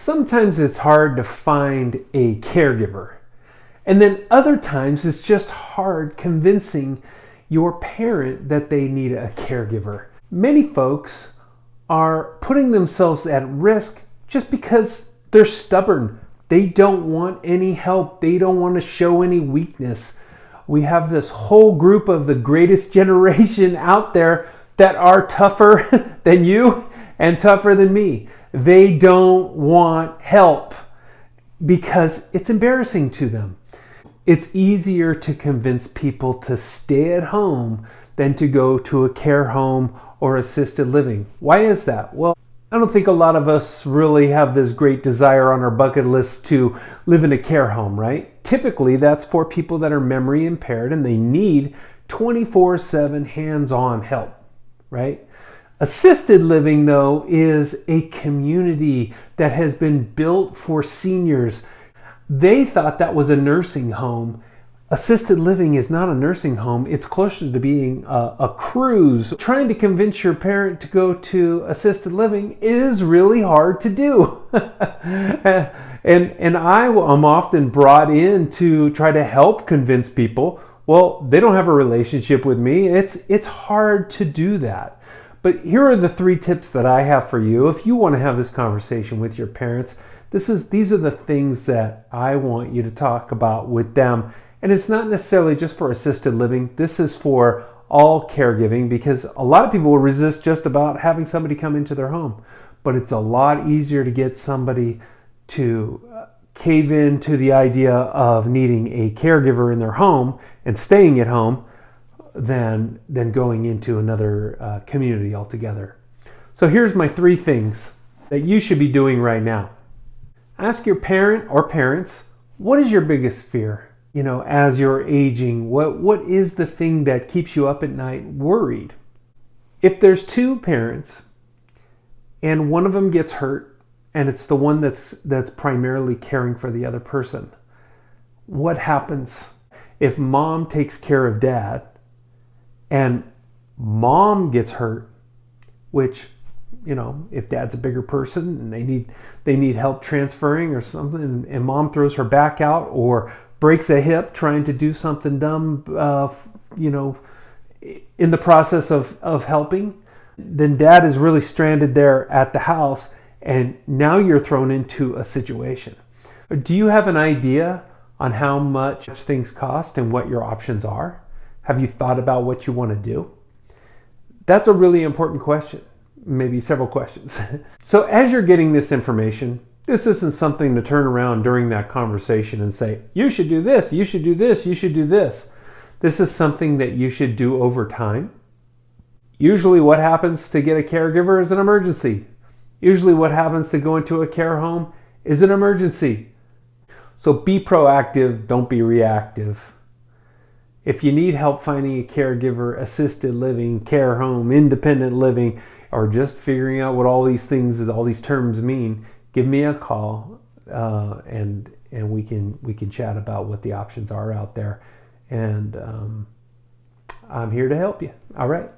Sometimes it's hard to find a caregiver. And then other times it's just hard convincing your parent that they need a caregiver. Many folks are putting themselves at risk just because they're stubborn. They don't want any help. They don't want to show any weakness. We have this whole group of the greatest generation out there that are tougher than you and tougher than me. They don't want help because it's embarrassing to them. It's easier to convince people to stay at home than to go to a care home or assisted living. Why is that? Well, I don't think a lot of us really have this great desire on our bucket list to live in a care home, right? Typically, that's for people that are memory impaired and they need 24/7 hands-on help, right? Assisted living, though, is a community that has been built for seniors. They thought that was a nursing home. Assisted living is not a nursing home. It's closer to being a cruise. Trying to convince your parent to go to assisted living is really hard to do. and I'm often brought in to try to help convince people, well, they don't have a relationship with me. It's hard to do that. But here are the 3 tips that I have for you. If you want to have this conversation with your parents, these are the things that I want you to talk about with them. And it's not necessarily just for assisted living. This is for all caregiving, because a lot of people will resist just about having somebody come into their home. But it's a lot easier to get somebody to cave into the idea of needing a caregiver in their home and staying at home than going into another community altogether. So here's my 3 things that you should be doing right now. Ask your parent or parents, what is your biggest fear? As you're aging, what is the thing that keeps you up at night worried? If there's 2 parents and one of them gets hurt and it's the one that's primarily caring for the other person, what happens if mom takes care of dad and mom gets hurt, which, if dad's a bigger person and they need help transferring or something, and mom throws her back out or breaks a hip trying to do something dumb, in the process of helping, then dad is really stranded there at the house, and now you're thrown into a situation. Do you have an idea on how much things cost and what your options are? Have you thought about what you want to do? That's a really important question. Maybe several questions. So as you're getting this information, this isn't something to turn around during that conversation and say, you should do this, you should do this, you should do this. This is something that you should do over time. Usually what happens to get a caregiver is an emergency. Usually what happens to go into a care home is an emergency. So be proactive, don't be reactive. If you need help finding a caregiver, assisted living, care home, independent living, or just figuring out what all these terms mean, give me a call and we can chat about what the options are out there. And I'm here to help you. All right.